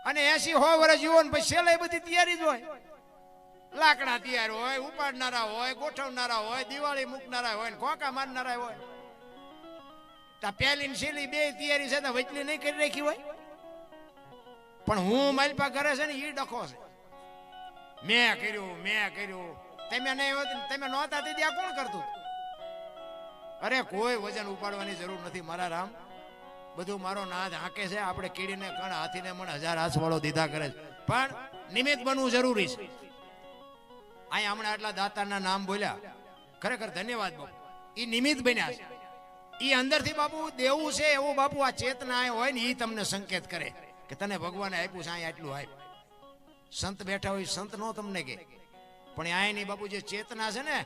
અને 80-100 વર્ષ જીવો ને પછી છેલ્લે બધી તૈયારી જ હોય. લાકડા તૈયાર હોય, ઉપાડનારા હોય, ગોઠવનારા હોય, દિવાળી મૂકનારા હોય, ખોખા મારનારા હોય. તા પહેલી છેલ્લી બે તૈયારી છે તો વચલી નહીં કરી રાખી હોય. પણ હું માલપા કરે છે ને એ ડખો છે. મેં કર્યું. તમે નહીં હોત, તમે નહોતા તે ત્યાં કોણ કરતું? અરે કોઈ વજન ઉપાડવાની જરૂર નથી મારા રામ. બધું મારો નાદ હાકે છે. આપણે કીડીને કણ હાથીને મને 1000 હાથવાળો દીધા કરે છે, પણ નિમિત્ત બનવું જરૂરી છે. અહીંયા હમણાં આટલા દાતારના નામ બોલ્યા, ખરેખર ધન્યવાદ બાપુ. એ નિમિત્ત બન્યા છે. એ અંદરથી બાપુ દેવું છે એવું બાપુ આ ચેતના હોય ને એ તમને સંકેત કરે કે તને ભગવાને આપ્યું છે. અહીંયા આટલું આપ્યું. સંત બેઠા હોય સંત નો તમને કે, પણ અહીંની બાપુ જે ચેતના છે ને,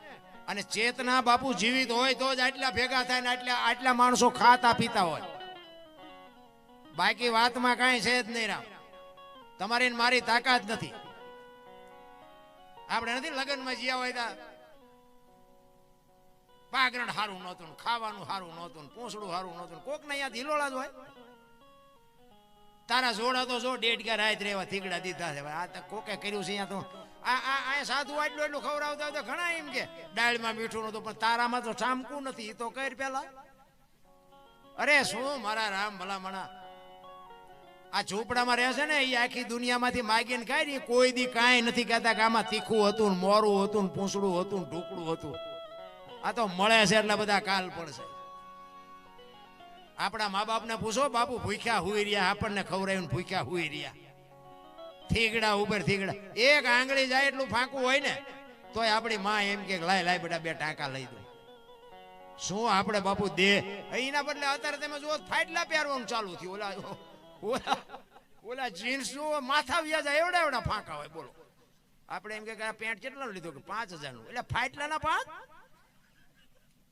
અને ચેતના બાપુ જીવિત હોય તો જ આટલા ભેગા થાય ને આટલા માણસો ખાતા પીતા હોય. બાકી વાતમાં કાંઈ છે જ નહીં રામ. તમારી મારી તાકાત નથી. આપણે નથી લગ્નમાં જ્યાં હોય તા પાગરણ સારું નહોતું, ખાવાનું સારું નહોતું, પૂંછડું સારું નહોતું, કોક ને અહીંયા હિલોળા જ હોય. તારા જોડા તો જો 1.5 રાત રેવા થીગડા દીધા છે. આ તો કોકે કર્યું છે. અહીંયા તો આ સાધુ એટલું ખવડાવતા હોય તો ઘણા એમ કે દાળમાં મીઠું નતું, પણ તારામાં તો ચામકું નથી. એ તો કર પેલા. અરે શું મારા રામ ભલામણા આ ઝૂંપડામાં રહે છે ને એ આખી દુનિયામાંથી માગીને ખાય ને કોઈ દી કાંઈ નથી કહેતા કે આમાં તીખું હતું, મોરું હતું, પૂંછડું હતું, ઢોકળું હતું. આ તો મળે છે એટલે બધા કાલ પડશે. આપણા મા બાપને પૂછો, બાપુ ભૂખ્યા હુઈ રહ્યા, આપણને ખવડાવીને ભૂખ્યા હુઈ રહ્યા. થીગડા ઉપર થીગડા, એક આંગળી જાય એટલું ફાંકું હોય ને તોય આપણી માં એમ કે લાય બેટા 2 ટાંકા લઈ દો. શું આપણે બાપુ દે? એના બદલે અત્યારે તમે જુઓ ફાટલા પહેરવાનું ચાલુ થયું. ઓલા જીન્સ નું માથા વ્યાજ એવડા ફાંકા હોય. બોલો આપણે એમ કે પેન્ટ કેટલા લીધો? કે 5000 નું. એટલે ફાટલાના 5.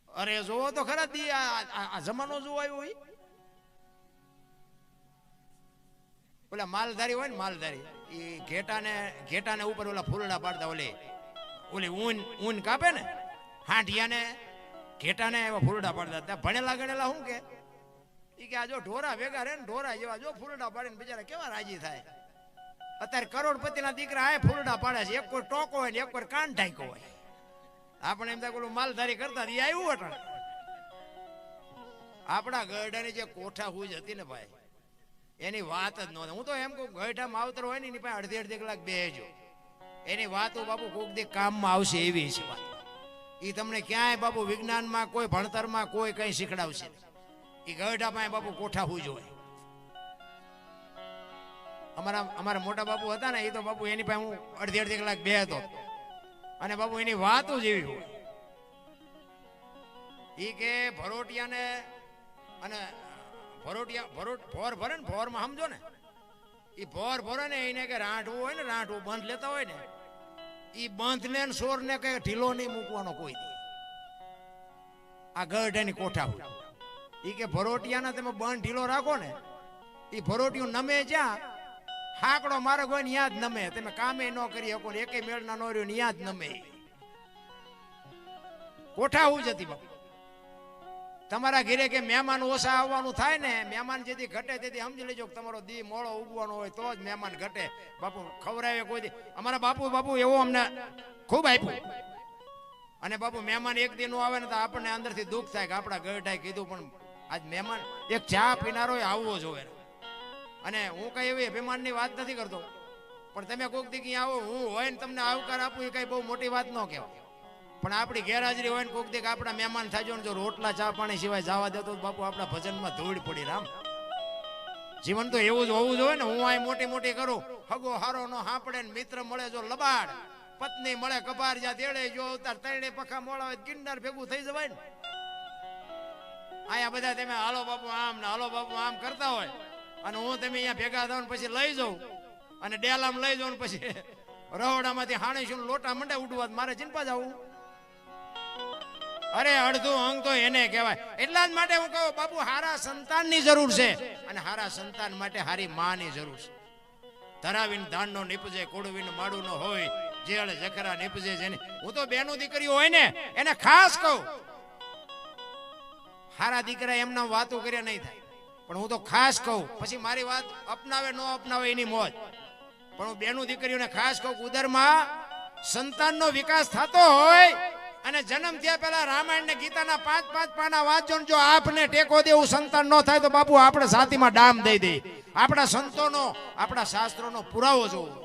અરે જોવો તો ખરા દી આ જમાનો જોવો આવ્યો હોય. ઓલા માલધારી હોય ને, માલધારી એ ઘેટાને ઉપર ઓલા ફૂલડા પાડતા, ઓલી ઊન કાપે ને હાંઠિયાને ઘેટાને એવા ફૂલડા પાડતા. ભણેલા ગણેલા શું કે ઈ કે આ જો ઢોરા ભેગા રહે ને ઢોરા જેવા જો ફૂલડા પાડીને બિચારા કેવા રાજી થાય. અત્યારે કરોડપતિના દીકરા આ ફૂલડા પાડે છે. એક કોઈ ટોકો હોય ને એક કોઈ કાન ઢાંકો હોય. આપણે એમ થાય ઓલું માલધારી કરતા એ આવ્યું હતું. આપણા ગરડાની જે કોઠા હુજ હતી ને ભાઈ, એની વાત જ નહોતી. હું તો એમ કહું ગઈઠા માવતર હોય ને એની પાસે અડધી કલાક બેસજો. એની વાતો બાપુ કોક દી કામમાં આવશે એવી છે વાત. એ તમને ક્યાંય બાપુ વિજ્ઞાનમાં કોઈ ભણતરમાં કોઈ કઈ શીખડાવશે. એ ગઈઠા પાસે બાપુ કોઠા હુજ હોય. અમારા મોટા બાપુ હતા ને એ તો બાપુ એની પાસે હું અડધી કલાક બેસતો અને બાપુ એની વાતો જેવી હોય. એ કે ભરોટિયાને અને ભોર ભરે ને, ભોરમાં સમજો ને, એ ભોર ભરે ને એને કે રાંઠવું હોય ને, રાંઠવું બંધ લેતા હોય ને, એ બંધને સોર ને કઈ ઢીલો નહીં મૂકવાનો કોઈ દી. આ ગઢની કોઠા હોય. એ કે ભરોટિયાના તમે બંધ ઢીલો રાખો ને, એ ભરોટિયું નમે જ્યાં હાકડો માર્ગ હોય ને ત્યાં જ નમે. તમે કામે ન કરી શકો, એકે મેળના ન રહ્યો ને ત્યાં જ નમે. કોઠા હું જતી બાપુ. તમારા ઘરે કે મહેમાન ઓછા આવવાનું થાય ને, મહેમાન જેથી ઘટે તેથી સમજી લેજો કે તમારો દી મોડો ઉગવાનો હોય તો જ મહેમાન ઘટે. બાપુ ખવડાવે કોઈ દી. અમારા બાપુ એવો અમને ખૂબ આપ્યું. અને બાપુ મહેમાન એક દી નો આવે ને તો આપણને અંદરથી દુઃખ થાય કે આપણા ગઢાએ કીધું પણ આજ મહેમાન એક ચા પીનારો આવવો જોઈએ. અને હું કઈ એવી અભિમાનની વાત નથી કરતો, પણ તમે કોઈક દી આવો હું હોય ને તમને આવકાર આપું એ કઈ બહુ મોટી વાત ન કહેવાય. પણ આપણી ગેરહાજરી હોય ને કોઈક દી આપણા મહેમાન થાય ને જો રોટલા ચા પાણી સિવાય જવા દેતો બાપુ આપણા ભજનમાં ધૂળ પડી. રામ જીવન તો એવું જ હોવું જોઈએ ને. હું અહીં મોટી કરું, હગો હારો નો હાંપડે ને મિત્ર મળે જો લબાડ, પત્ની મળે કપાર જા તેડે જો અવતાર તૈણે પખા મોડા હોય ગિરનાર ભેગું થઈ જવાય ને. અહીંયા બધા તમે હાલો બાપુ આમ ને હાલો બાપુ આમ કરતા હોય અને હું તમે અહીંયા ભેગા થાવ ને પછી લઈ જાઉં અને ડેલામ લઈ જાઉં ને પછી રહોડામાંથી હાણીશું લોટા મંડે ઉડવા મારે ચિંપા જવું. અરે અડધું અંગ તો એને કહેવાય. એટલા જ માટે હું કહું બાપુ હારા સંતાનની જરૂર છે અને હારા સંતાન માટે હારી માની જરૂર છે. ધરાવીને ધાનનો નીપજે, કોડવીને માડું નો હોય, જેળ જખરા નીપજે જેને. હું તો બેનું દીકરીઓ હોય ને એને ખાસ કહું, હારા દીકરા એમના વાતો કર્યા નહીં થાય, પણ હું તો ખાસ કહું, પછી મારી વાત અપનાવે ન અપનાવે એની મોજ, પણ હું બેનું દીકરીઓને ખાસ કહું, ઉદરમાં સંતાનનો વિકાસ થતો હોય અને જન્મ થયા પહેલા રામાયણ ને ગીતાના 5-5 પાના વાંચો, જો આપને ટેકો દેવું સંતાન ન થાય તો બાપુ આપણે છાતીમાં ડામ દઈ દે. આપણા સંતોનો, આપણા શાસ્ત્રોનો પુરાવો જોવો.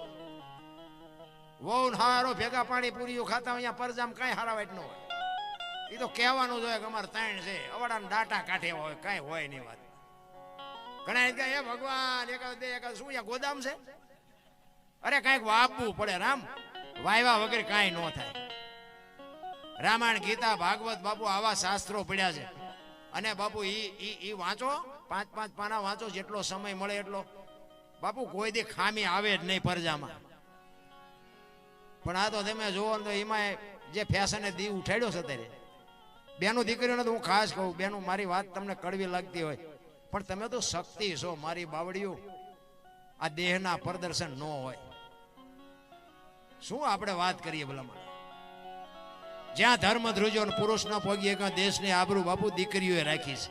વહુ હારો ભેગા પાણી પૂરીઓ ખાતા અહીંયા પરજામ કાંઈ હારા વાટ ન હોય. એ તો કહેવાનું જોઈએ કે અમારે તાણ છે, અવડાના ડાટા કાઢે હોય, કાંઈ હોય નહીં વાત. ઘણા કહે હે ભગવાન એકાદ શું અહીંયા ગોદામ છે? અરે કાંઈક વાપવું પડે રામ, વાયવા વગર કાંઈ ન થાય. રામાયણ ગીતા ભાગવત બાપુ આવા શાસ્ત્રો પડ્યા છે. અને બાપુ ઈ વાંચો, 5-5 પાના વાંચો, જેટલો સમય મળે એટલો. બાપુ કોઈ દી ખામી આવે જ નહીં પરજામાં. પણ આ તો તમે જોવો તો એમાં જે ફેશને દી ઉઠાડ્યો છે અત્યારે બેનું દીકરીઓને તો હું ખાસ કહું, બેનું મારી વાત તમને કડવી લાગતી હોય પણ તમે તો શક્તિ છો મારી બાવડીઓ. આ દેહના પ્રદર્શન ન હોય. શું આપણે વાત કરીએ ભલામાં? જ્યાં ધર્મ ધ્રુજો પુરુષ ન પહોંચીએ કે દેશની આબરૂ બાપુ દીકરીઓએ રાખી છે.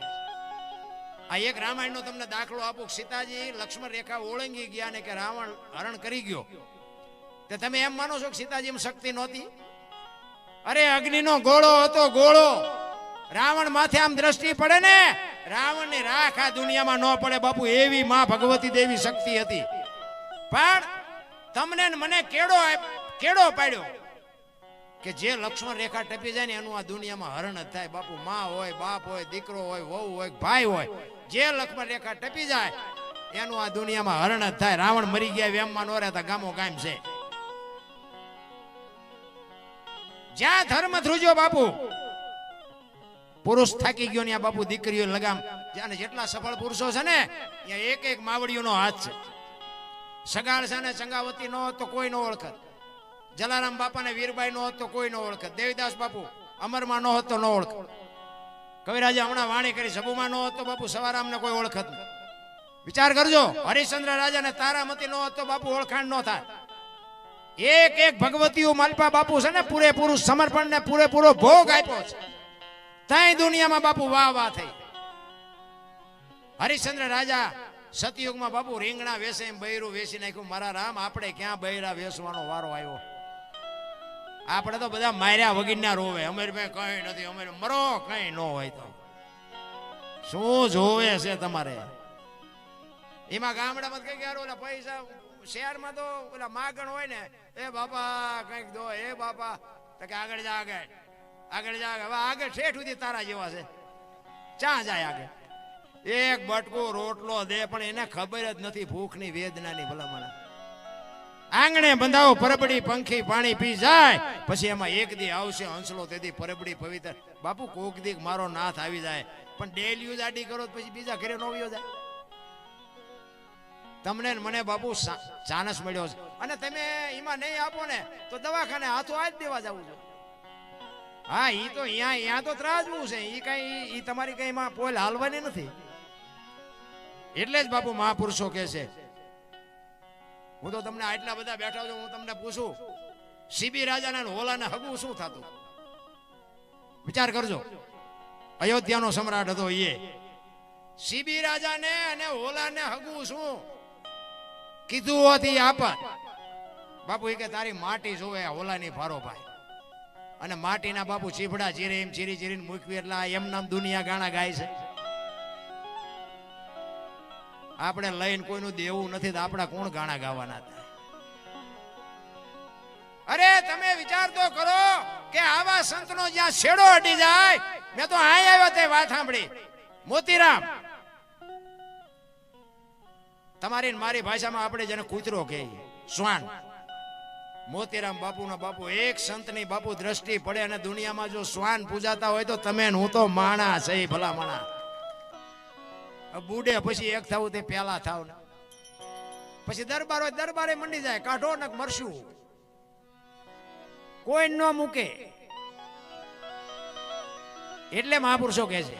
આ એક રામાયણનો તમને દાખલો આપું. સીતાજી લક્ષ્મણ રેખા ઓળંગી ગયા ને કે રાવણ હરણ કરી ગયો, તો તમે એમ માનો છો કે સીતાજીમાં શક્તિ નહોતી? અરે અગ્નિનો ગોળો હતો, ગોળો. રાવણ માથે આમ દ્રષ્ટિ પડે ને, રાવણની રાખ આ દુનિયામાં ન પડે બાપુ, એવી માં ભગવતી દેવી શક્તિ હતી. પણ તમને મને કેડો પાડ્યો કે જે લક્ષ્મણ રેખા ટપી જાય ને એનું આ દુનિયામાં હરણ જ થાય બાપુ. માં હોય, બાપ હોય, દીકરો હોય, વહુ હોય, ભાઈ હોય, જે લક્ષ્મણ રેખા ટપી જાય એનું આ દુનિયામાં હરણ જ થાય. રાવણ મરી ગયા વેમમાં નો રહેતા ગામો ગામ છે. જ્યાં ધર્મ ધ્રુજો બાપુ, પુરુષ થાકી ગયો ને બાપુ દીકરીઓ લગામ. જ્યાં જેટલા સફળ પુરુષો છે ને ત્યાં એક એક માવડીઓનો હાથ છે. સગાળ છે ને ચંગાવતી નો હોત તો કોઈ નો ઓળખત. જલારામ બાપા ને વીરબાઈ નો હોત તો કોઈ નો ઓળખત. દેવીદાસ બાપુ અમરમાં નો હોત તો નો ઓળખત. કવિરાજે હમણાં વાણી કરી સબુમાં નો હોત તો બાપુ સવારામ ને કોઈ ઓળખત નહીં. વિચાર કરજો, હરિશ્ચંદ્ર રાજા ને તારામતી નો હોત તો બાપુ ઓળખાણ નો થાય. એક એક ભગવતીઓ માલપા બાપુ છે ને પૂરેપૂરું સમર્પણ ને પૂરેપૂરો ભોગ આપ્યો છે. ત્યાં દુનિયામાં બાપુ વાહ વાહ થઈ. હરિશ્ચંદ્ર રાજા સતયુગમાં બાપુ રીંગણા વેસે એમ બૈરું વેસી નાખ્યું. મારા રામ, આપણે ક્યાં બૈરા વેસવાનો વારો આવ્યો? આપણે તો બધા માર્યા વગીરના રોવે. અમારી પાસે કઈ નથી, અમારે મરો કઈ ન હોય તો શું જોવે છે તમારે? એમાં ગામડામાં કઈ ગયા ઓલા પૈસા, શહેરમાં તો ઓલા માગણ હોય ને, એ બાપા કઈક દો, એ બાપા તો કે આગળ જા, આગળ જા. હવે આગળ ઠેઠ સુધી તારા જેવા છે, ચા જાય આગળ. એક બટકો રોટલો દે પણ એને ખબર જ નથી ભૂખની વેદનાની ભલામણ. આંગણે બંધાવો પરબડી પંખી પાણી પી જાય, પછી એમાં એક દી આવશે હંસલો, તેથી પરબડી પવિત્ર. બાપુ કોક દી મારો નાથ આવી જાય, પણ ડેલી આડી કરો પછી બીજા ઘરે નો આવ્યો જાય. તમને મને બાપુ ચાનસ મળ્યો છે અને તમે એમાં નહીં આપો ને તો દવાખાને હાથો આ જ દેવા જવું છે. હા, ઈ તો અહીંયા તો ત્રાજવું છે. ઈ કઈ ઈ તમારી કઈ માં પોલ હાલવાની નથી. એટલે જ બાપુ મહાપુરુષો કહે છે. હું તો તમને આટલા બધા બેઠા છું, હું તમને પૂછું, સીબી રાજાના હોલાને હગું શું થતું? વિચાર કરજો. અયોધ્યાનો સમ્રાટ હતો એ. સીબી રાજાને અને હોલાને હગું શું કીધું હોતી આપત? બાપુ એ કે તારી માટી જોવે હોલાની ફારો ભાઈ. અને માટીના બાપુ ચીભડા ચીરે એમ ચીરી ચીરીને મૂકવી એટલે એમ નામ દુનિયા ગાણા ગાય છે. આપણે લઈને કોઈનું દેવું નથી તો આપણા કોણ ગાણા ગાવાના હતા? અરે તમે વિચાર તો કરો કે આવા સંતનો જ્યાં છેડો અડી જાય. મેં તો અહીં આવ્યો તે વાત સાંભળી. મોતીરામ, તમારી મારી ભાષામાં આપણે જેને કૂતરો કહીએ, શ્વાન. મોતીરામ બાપુના બાપુ એક સંતની બાપુ દ્રષ્ટિ પડે અને દુનિયામાં જો શ્વાન પૂજાતા હોય તો તમે હું તો માણા છે ભલા માણા. બુડે પછી એક થવું તે પેલા થાવ ને પછી દરબાર હોય દરબારે મંડી જાય, કાઢો ને મરશું કોઈ ન મૂકે. એટલે મહાપુરુષો કહે છે,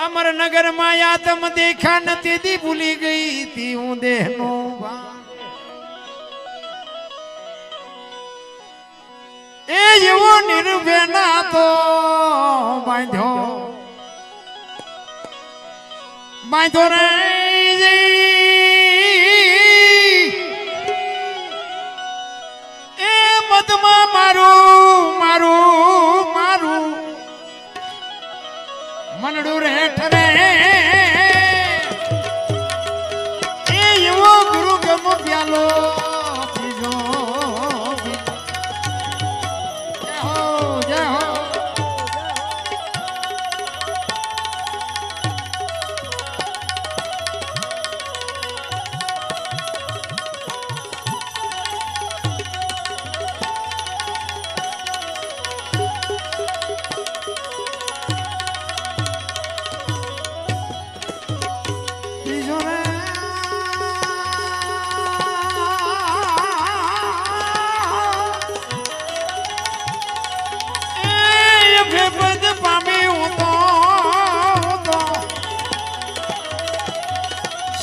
અમરનગર માં આતમ દેખા નથી દી ભૂલી ગઈ તી હું દેહનો એ જેવો નિર્ભેના તો બાંધ્યો બાંધો રે એ મધમાં મારું મારું મારું મનડું રે ઠરે એ એવો ગુરુ ગમ પ્યાલો પીજો જય હો જય હો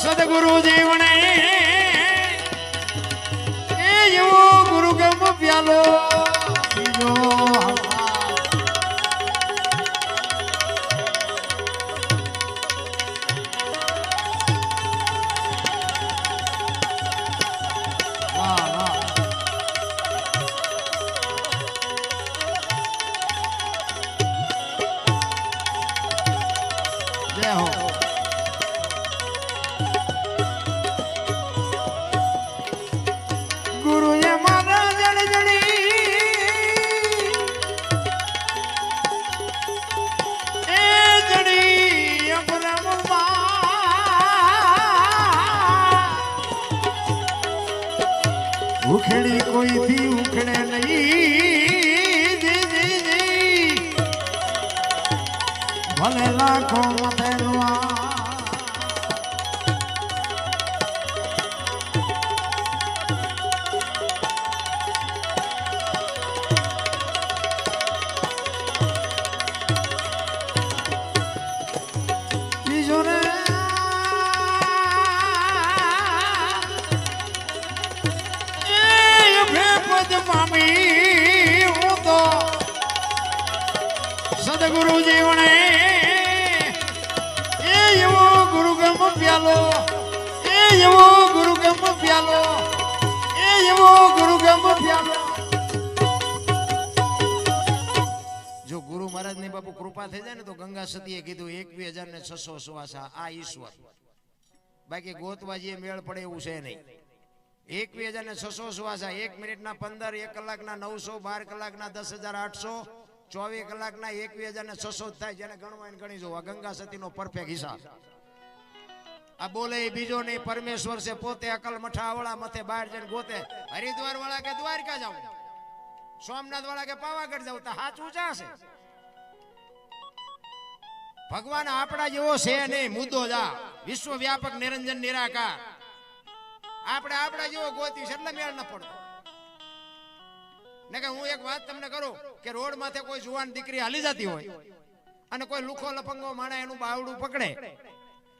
સદગુરુ જીવને એ એવો ગુરુ ગમ પ્યાલો પીજો વાહ વાહ જય હો ઉખેડી કોઈથી ઉખડે નહીં ભલે લાખો મતેલવા બીજો રે મામી હું તો સદગુરુ જીવને એ એવો ગુરુ ગમ પ્યાલો એ એવો ગુરુ ગમ પ્યાલો એ એવો ગુરુ ગમ પ્યાલો જો ગુરુ મહારાજ ની બાપુ કૃપા થઈ જાય ને તો ગંગા સતીએ કીધું 21,600 સુવાસા આ ઈશ્વર બાકી ગોતવાજીએ મેળ પડે એવું છે નહીં 21,600 સુવાસા 1 મિનિટના 15 1 કલાકના 900 12 કલાકના 10,800 24 કલાકના 21,600 થાય જેને ગણવા ગણી જોવા ગંગા સતીનો પરફેક્ટ હિસાબ આ બોલે બીજો નહીં પરમેશ્વર છે પોતે અકલ મઠાવાળા મથે બહાર જઈને ગોતે હરિદ્વાર વાળા કે દ્વારકા જાવ સોમનાથ વાળા કે પાવાગઢ જાવ તો હાથ ઊંચા છે ભગવાન આપણા જેવો છે નહીં મુદ્દો જા વિશ્વ વ્યાપક નિરંજન નિરાકાર આપણે આપણા જેવો ગોતી છે એટલે મેળ ન પડતો ને કે હું એક વાત તમને કરું કે રોડ માથે કોઈ જુવાન દીકરી હાલી જતી હોય અને કોઈ લુખો લપંગો માણા એનું બાવડું પકડે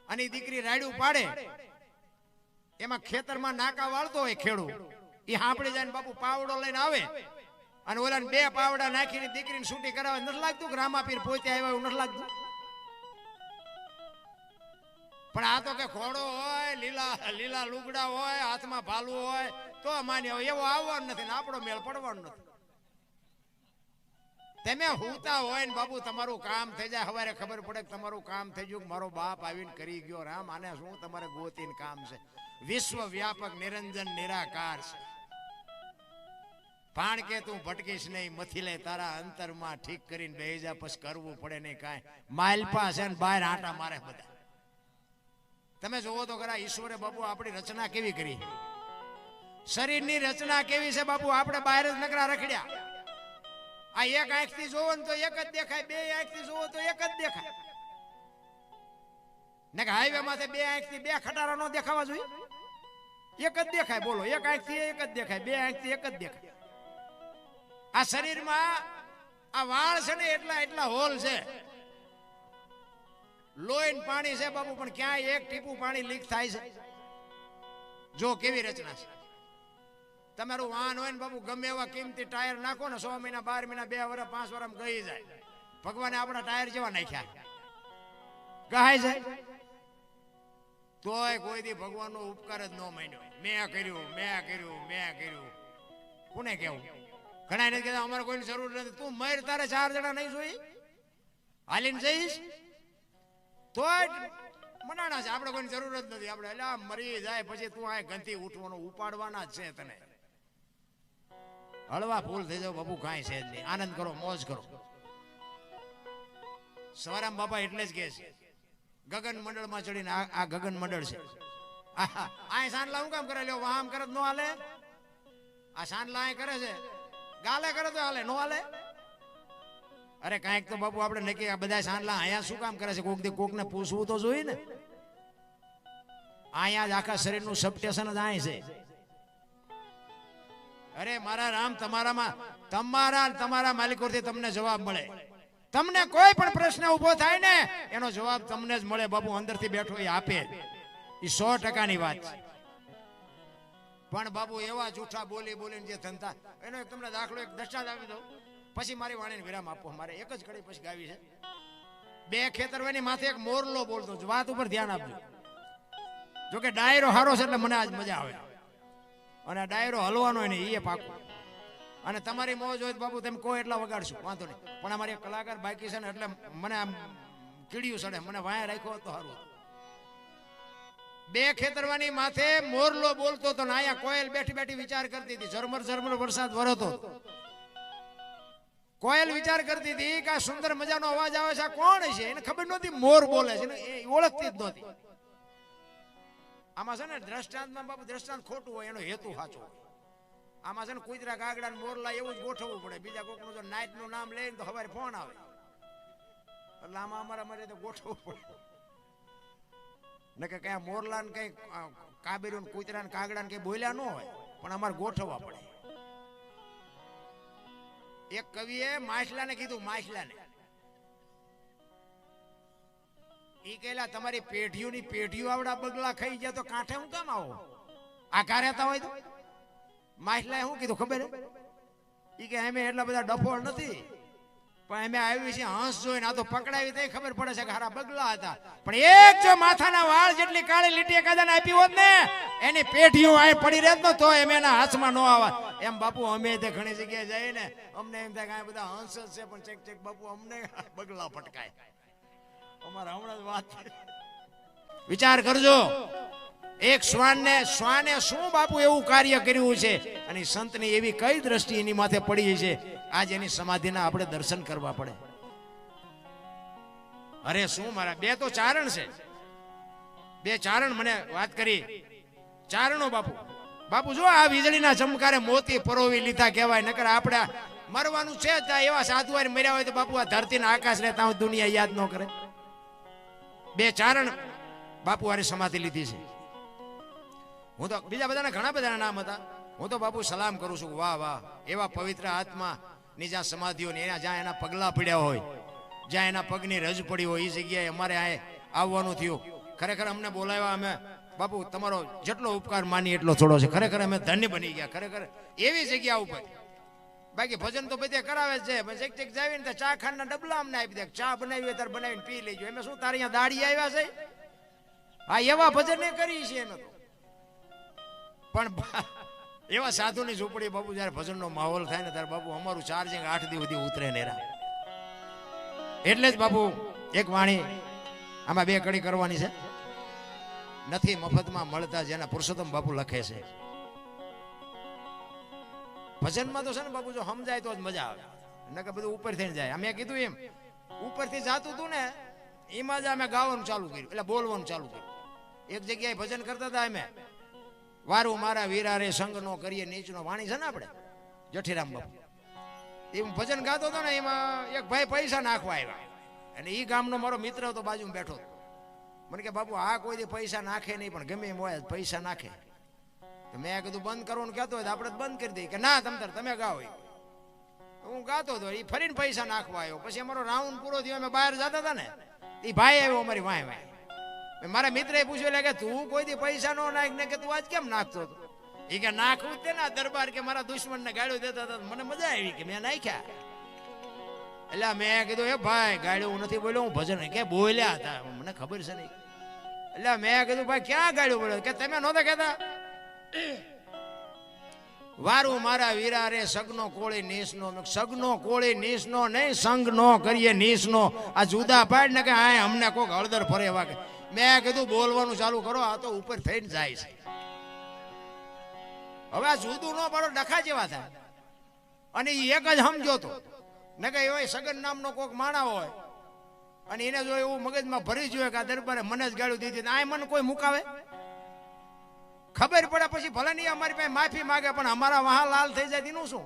અને દીકરી રાડ્યું પાડે એમાં ખેતરમાં નાકા વાળતો હોય ખેડૂ એ હાંપડી જાય બાપુ પાવડો લઈને આવે અને ઓલાને 2 પાવડા નાખીને દીકરીને છૂટી કરાવે નથી લાગતું કે રામાપીર પોતે આવ્યા એવું નથી લાગતું પણ આ તો કે ઘોડો હોય લીલા લીલા લુગડા હોય હાથમાં ભાલું હોય તો માન્યો એવો આવવાનો નથી ને આપણો મેળ પડવાનો નથી તમે હુતા હોય ને બાબુ તમારું કામ થઈ જાય સવારે ખબર પડે કે તમારું કામ થઈ ગયું મારો બાપ આવીને કરી ગયો રામ આને શું તમારે ગોતીને કામ છે વિશ્વ વ્યાપક નિરંજન નિરાકાર છે પાણ કે તું ભટકીશ નહીં મથી લે તારા અંતરમાં ઠીક કરીને બેહી જા પછી કરવું પડે નહીં કાંઈ માઇલ પાસ છે ને બહાર આટા મારે બધા તમે જોવો તો ખરા ઈશ્વરે બાપુ આપણી રચના કેવી કરી શરીરની રચના કેવી છે બાપુ આપણે બહાર જ નકરા રખડ્યા આ એક આંખથી જોવો ને તો એક જ દેખાય 2 આંખથી જોવો તો એક જ દેખાય ને કે હાઈવે માથે 2 આંખથી 2 ખટારા નો દેખાવા જોઈએ એક જ દેખાય બોલો એક આંખથી એક જ દેખાય 2 આંખથી એક જ દેખાય આ શરીરમાં આ વાળ છે ને એટલા હોલ છે લોહીનું પાણી છે બાપુ પણ ક્યાંય એક ટીપું પાણી લીક થાય છે જો કેવી રચના છે તમારું વાહન હોય ને બાપુ ગમે એવા કિંમતી ટાયર નાખો ને 6 મહિના 12 મહિના 2 વર્ષ 5 વર્ષ ગઈ જાય ભગવાને આપણા ટાયર જેવા નાખ્યા ગહાય જાય તોય કોઈ દી ભગવાનનો ઉપકાર જ ન માન્યો. મેં કર્યું. કોને કેવું? ઘણા એને કહેતા અમારે કોઈની જરૂર નથી. તું મર, તારે 4 જણા નહીં જોઈ હાલીને જઈશ તોય મનાણા છે. આપણે કોઈની જરૂર જ નથી. આપણે એટલે મરી જાય પછી તું આ ગંતી ઉઠવાનો ઉપાડવાના જ છે. તને હળવા ફૂલ થઈ જાવ બાપુ, કાંઈ છે જ નહીં. આનંદ કરો, મોજ કરો. સવારામ બાપા એટલે જ કહે છે ગગન મંડળમાં ચડીને આ ગગન મંડળ છે. આ સાંડલા હું કામ કરે? લ્યો આમ કરે નો હાલે. આ સાંડલા આ કરે છે, ગાલે કરે તો હાલે, નો હાલે. અરે કાંઈક તો બાપુ આપણે નક્કી. આ બધા સાંડલા અહીંયા શું કામ કરે છે? કોક દી કોકને પૂછવું તો જોઈએ ને. અહીંયા જ આખા શરીરનું સબસ્ટેશન જ અહીં છે. અરે મારા રામ, તમારા માલિકોથી તમને જવાબ મળે. તમને કોઈ પણ પ્રશ્ન ઉભો થાય ને એનો જવાબ તમને જ મળે બાપુ. અંદરથી બેઠો એ આપે. એ 100%ની વાત છે. પણ બાપુ એવા જૂઠા બોલીને જે ધંધા, એનો એક તમને દાખલો, એક દર્શાદ આપી દઉં પછી મારી વાણીને વિરામ આપો. મારે એક જ કડી પછી ગાવી છે. 2 ખેતરવાની માથે એક મોરલો બોલતો. વાત ઉપર ધ્યાન આપજો. જોકે ડાયરો હારો છે એટલે મને આજ મજા આવે. અને ડાયરો હલવાનો હોય ને એ પાકો. અને તમારી મોજ હોય બાપુ તમે કોઈ એટલા વગાડશું, વાંધો નહીં. પણ અમારે કલાકાર બાકી છે ને એટલે મને આમ કીડિયું સડે. મને વાયા રાખ્યો તો સારું. 2 ખેતરવાની માથે મોરલો બોલતો હતો ને અહીંયા કોયલ બેઠી વિચાર કરતી હતી. ઝરમર વરસાદ વરસતો. કોયલ વિચાર કરતી હતી કે આ સુંદર મજાનો અવાજ આવે છે, આ કોણ છે? એને ખબર નહોતી મોર બોલે છે, એ ઓળખતી જ નહોતી. આમાં છે ને દ્રષ્ટાંતમાં બાપુ દ્રષ્ટાંત ખોટું હોય, એનો હેતુ સાચો હોય. આમાં છે ને કુતરા, કાગડા, મોરલા એવું જ ગોઠવવું પડે. બીજા કોકનું જો નાઈટ નું નામ લઈને તો સવારે ફોન આવે. એટલે આમાં અમારે તો ગોઠવવું પડે ને કે કયા મોરલા ને કઈ કાબેરું, કુતરા ને કાગડા ને કઈ બોલ્યા ન હોય, પણ અમારે ગોઠવવા પડે. એક કવિએ માછલાને કીધું, માછલાને ઈ કહેલા તમારી પેઢીઓ આવડા બગલા ખાઈ ગયા તો કાંઠે હું કામ આવો? આઘા રહેતા હોય તો? માછલાએ શું કીધું ખબર? ઈ કે અમે એટલા બધા ડફોળ નથી, પણ અમે આવી છે હંસ જોઈને. આ તો પકડાવી તો ખબર પડે છે કે હારા બગલા હતા. પણ એક જો માથાના વાળ જેટલી કાળી લીટી કાદાને આપી હોત ને, એની પેઢીઓ આ પડી રહેત ને તો એમ એના હાથમાં ન આવત. એમ બાપુ અમે તે ઘણી જગ્યાએ જઈએ ને, અમને એમ થાય કે આ બધા હંસ જ છે, પણ ચેક બાપુ અમને બગલા ફટકાય. અમારે હમણાં જ વાત વિચાર કરજો. એક શ્વાને શું બાપુ એવું કાર્ય કર્યું છે, અને સંતની એવી કઈ દ્રષ્ટિ એની માથે પડી છે, આજ એની સમાધિના આપણે દર્શન કરવા પડે. અરે શું મારા 2 તો ચારણ છે. 2 ચારણ મને વાત કરી. ચારણો બાપુ જો આ વીજળીના ચમકારે મોતી પરોવી લીધા કહેવાય. નકર આપણે મરવાનું છે જ. એવા સાધુ મર્યા હોય તો બાપુ આ ધરતીના આકાશ રહેતા હું દુનિયા યાદ ન કરે. 2 ચારણ બાપુ હારે સમાધિ લીધી છે. હું તો બીજા બધાના ઘણા બધાના નામ હતા. હું તો બાપુ સલામ કરું છું. વાહ એવા પવિત્ર આત્મા ની જ્યાં સમાધિઓ ને જ્યાં એના પગલા પડ્યા હોય, જ્યાં એના પગની રજ પડી હોય, એ જગ્યાએ અમારે આ આવવાનું થયું. ખરેખર અમને બોલાવ્યા. અમે બાપુ તમારો જેટલો ઉપકાર માની એટલો થોડો છે. ખરેખર અમે ધન્ય બની ગયા. ખરેખર એવી જગ્યા ઉપર. બાકી ભજન તો બધે કરાવે છે. ચેક જાવીને તો ચા ખાંડના ડબલા અમને આપી દે. ચા બનાવી હોય ત્યારે બનાવીને પી લેજો. એમ શું તારે અહીંયા દાડી આવ્યા છે? આ એવા ભજન કરી છે એનો તો. પણ એવા સાધુની ઝૂંપડી બાપુ જયારે ભજનનો માહોલ થાય ને ત્યારે બાપુ અમારું ચાર્જિંગ 8 દી સુધી ઉતરે નેરા. એટલે જ બાપુ એક વાણી આમાં 2 કડી કરવાની છે. નથી મફતમાં મળતા જેના પુરુષોત્તમ બાપુ લખે છે. ભજનમાં તો છે ને બાપુ જો સમજાય તો જ મજા આવે. નકર બધું ઉપર થઈને જાય. મેં કીધું એમ ઉપરથી જાતું હતું ને એમાં જ અમે ગાવાનું ચાલુ કર્યું, એટલે બોલવાનું ચાલુ કર્યું. એક જગ્યાએ ભજન કરતા હતા અમે, વારું મારા વીરા રે સંગ નો કરીએ નીચનો વાણી છે ને આપણે જઠીરામ બાપુ. એ ભજન ગાતો હતો ને, એમાં એક ભાઈ પૈસા નાખવા આવ્યા. અને એ ગામનો મારો મિત્ર હતો, બાજુમાં બેઠો. મને કે બાપુ આ કોઈ પૈસા નાખે નહીં, પણ ગમે એમ હોય પૈસા નાખે. તો મેં કીધું બંધ કરવાનું કહેતો હોય તો આપણે બંધ કરી દઈએ. કે ના તમે ગાઓ. હું ગાતો હતો, એ ફરીને પૈસા નાખવા આવ્યો. પછી અમારો રાઉન્ડ પૂરો થયો, અમે બહાર જતા હતા ને, એ ભાઈ આવ્યો અમારી વાય. મારા મિત્રએ પૂછ્યું કે તું કોઈ દી પૈસા નો નાખ ને, કે તું આજ કેમ નાખતો હતો? એ કે નાખવું જ ને દરબાર, કે મારા દુશ્મન ને ગાળ્યો દેતા હતા. મને મજા આવી કે મેં નાખ્યા. એટલે મેં કીધું એ ભાઈ ગાળ્યો નથી બોલ્યો, હું ભજન કે બોલ્યા હતા, મને ખબર છે નહીં. એટલે મેં કીધું ભાઈ ક્યાં ગાડ્યું પડે કે તમે નહોતા કહેતા વારું મારા વીરા રે સગનો કોળી નીસનો સગનો કોળી નીસનો નહીં સંગ નો કરીએ નીસનો આ જુદા પાડ ને કે આ અમને કોક હળદર ફરે વાગે મેં કીધું બોલવાનું ચાલુ કરો આ તો ઉપર થઈને જાય છે હવે આ જુદું નો પાડો ડખા જેવા થાય અને એ એક જ સમજો તો ને કે એવો સગન નામનો કોક માણા હોય અને એને જો એવું મગજમાં ભરી જોઈએ કે આ દરબારે મને જ ગાળું દીધી આ મને કોઈ મુકાવે ખબર પડે પછી ભલે નહીં અમારી પાસે માફી માગે પણ અમારા વહા લાલ થઈ જાય તેનું શું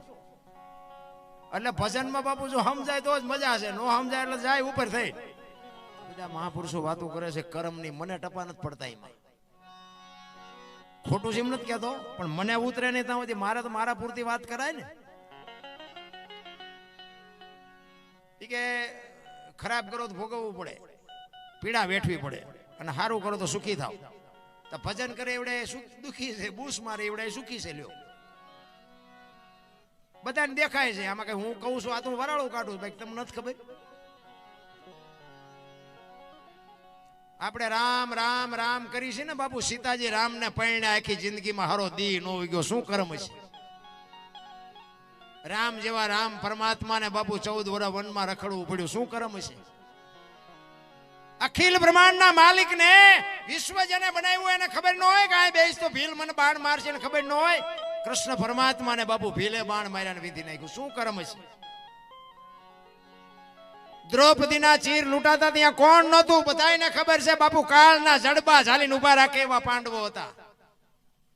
એટલે ભજનમાં બાપુ જો સમજાય તો જ મજા છે નો સમજાય એટલે જાય ઉપર થઈ બધા મહાપુરુષો વાતો કરે છે કર્મની મને ટપા નથી પડતા એમાં ખોટું છે એમ નથી કહેતો પણ મને ઉતરે નહીં ત્યાં સુધી મારે તો મારા પૂરતી વાત કરાય ને કે ખરાબ કરો તો ભોગવવું પડે પીડા વેઠવી પડે અને સારું કરો તો સુખી થાવ તો ભજન કરે એવડે દુખી છે બૂસ મારે એવડે સુખી છે લ્યો બધાને દેખાય છે આમાં કઈ હું કહું છું આ તો વરાળું કાઢું ભાઈ તમને નથી ખબર આપણે રામ રામ રામ કરી છે ને બાપુ સીતાજી રામ ને પરણે આખી જિંદગીમાં હારો દી નો ગયો શું કર્મ છે રામ જેવા રામ પરમાત્મા ને બાપુ 14 વર્ષ વનમાં રખડવું પડ્યું શું કર્મ છે અખિલ બ્રહ્માંડના માલિક ને વિશ્વ જેને બનાવ્યું એને ખબર ન હોય કે આ બેસ તો ભીલ મને બાણ મારશે ને ખબર ન હોય કૃષ્ણ પરમાત્મા ને બાપુ ભીલે બાણ માર્યા ને વિધિ નાખ્યું શું કર્મ છે દ્રૌપદીના ચીર લૂંટાતા ત્યાં કોણ નહોતું બધાને ખબર છે બાપુ કાળના જડબા ઝાલીને ઉભા રાખે એવા પાંડવો હતા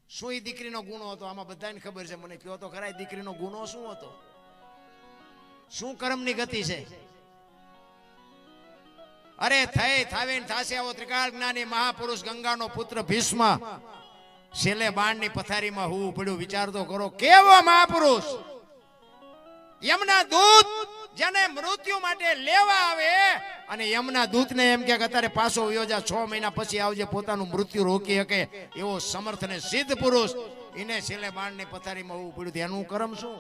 શું એ દીકરીનો ગુનો હતો આમાં બધાને ખબર છે મને કયો તો ખરા દીકરીનો ગુનો શું હતો શું કર્મની ગતિ છે અરે થઈ થાવીને થાશે આવો ત્રિકાળ જ્ઞાની મહાપુરુષ ગંગાનો પુત્ર ભીષ્મ છેલ્લે બાણની પથારીમાં હોવું પડ્યું વિચાર તો કરો કેવો મહાપુરુષ યમના દૂત જેને મૃત્યુ માટે લેવા આવે અને યમના દૂતને એમ કે અત્યારે પાછો વયો જા 6 મહિના પછી આવજે પોતાનું મૃત્યુ રોકી શકે એવો સમર્થ ને સિદ્ધ પુરુષ એને છેલ્લે બાણની પથારીમાં હોવું પડ્યું એનું કર્મ શું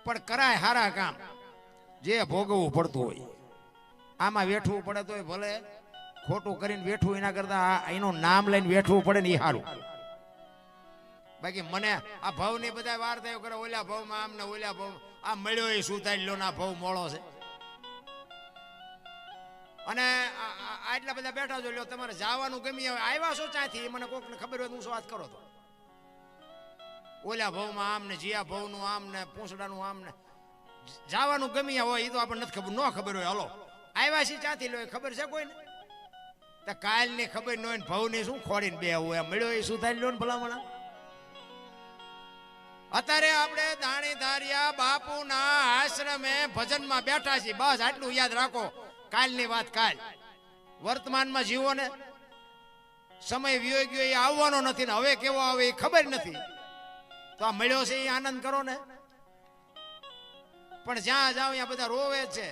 પણ કરાય હારા કામ જે ભોગવવું પડતું હોય આમાં વેઠવું પડે તો ભલે ખોટું કરીને વેઠવું એના કરતા એનું નામ લઈને વેઠવું પડે ને એ સારું બાકી મને આ ભાવ ની બધા વાર થયો કરે ઓલા ભાવમાં આમ ને ઓલા ભાવ આ મળ્યો એ સુતાઈ લો ના ભાવ મોળો છે અને આટલા બધા બેઠા જો લ્યો તમારે જવાનું ગમી આવ્યા છો ત્યાંથી મને કોક ને ખબર હોય હું શું વાત કરો તો ઓલા ભાવમાં આમ ને જીયા ભાવનું આમ ને પૂંછડાનું આમ ને જવાનું ગમી હોય એ તો આપણને નથી ખબર ન ખબર હોય હલો આવ્યા છે ત્યાંથી લો ખબર છે કોઈને તો કાલ ની ખબર ન હોય ભાવ ની શું ખોડીને બે હોય મળ્યો એ સુતાઈ લો ને ભલામણા અત્યારે આપણે દાણી ધારિયા બાપુના આશ્રમે ભજનમાં બેઠા છીએ બસ આટલું યાદ રાખો કાલની વાત કાલ વર્તમાનમાં જીવો ને સમય વિયો ગયો એ આવવાનો નથી ને હવે કેવો આવે એ ખબર નથી તો આ મળ્યો છે એ આનંદ કરો ને પણ જ્યાં જાવ ત્યાં બધા રોવે છે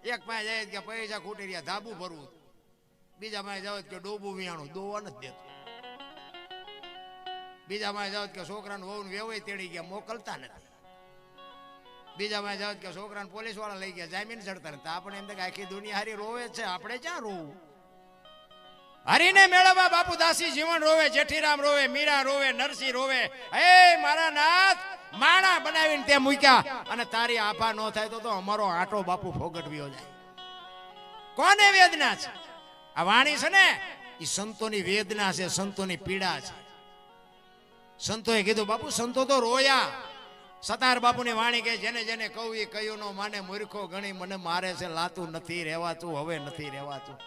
એક પાસે જાય કે પૈસા ખૂટી રહ્યા ધાબુ ભરવું બીજા પાસે જાવ કે ડોબું વિયાણું દોવા નથી દેતું બીજા માં જાવ કે છોકરાને વહુ વેવાય તેડી ગયા મોકલતા નથી બીજા માં જાવ કે છોકરાને પોલીસ વાળા લઈ ગયા જામીન ચડતા નથી આપણે એમ કે આખી દુનિયા હારી રોવે છે આપણે ક્યાં રોવું હરીને મેળવવા બાપુ દાસી જીવન રોવે જેઠીરામ રોવે મીરા રોવે નરસિંહ રોવે હે મારા નાથ માણા બનાવીને તે મૂક્યા અને તારી આભા ન થાય તો અમારો આટો બાપુ ફોગટવ્યો જાય કોને વેદના છે આ વાણી છે ને એ સંતોની વેદના છે સંતોની પીડા છે સંતોએ કીધું બાપુ સંતો તો રોયા સતાર બાપુની વાણી કે જેને જેને કહું એ કયું નો માને મૂર્ખો ગણી મને મારે છે લાતું નથી રહેવાતું હવે નથી રહેવાતું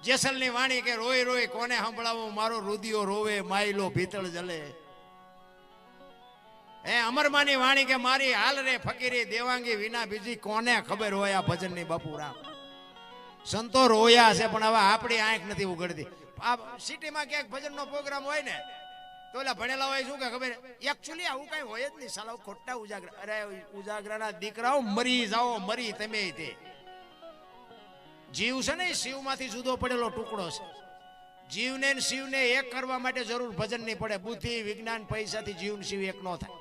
જેસલની વાણી કે રોય રોય કોને સંભળાવું મારો રુદિયો રોવે માયલો ભીતળ જલે એ અમરમાની વાણી કે મારી હાલ રે ફકીરી દેવાંગી વિના બીજી કોને ખબર હોય આ ભજનની બાપુ રામ સંતો રોયા છે પણ હવે આપણી આંખ નથી ઉઘડતી આ સિટીમાં ક્યાંક ભજનનો પ્રોગ્રામ હોય ને તો ઓલા ભણેલા હોય શું કે ખબર એકચ્યુઅલી આવું કઈ હોય જ નહીં સાલા ખોટા ઉજાગરા અરે ઉજાગરાના દીકરાઓ મરી જાઓ મરી તમે તે જીવ છે ને શિવમાંથી જુદો પડેલો ટુકડો છે જીવને ને શિવને એક કરવા માટે જરૂર ભજન નહીં પડે બુદ્ધિ વિજ્ઞાન પૈસાથી જીવ શિવ એક ન થાય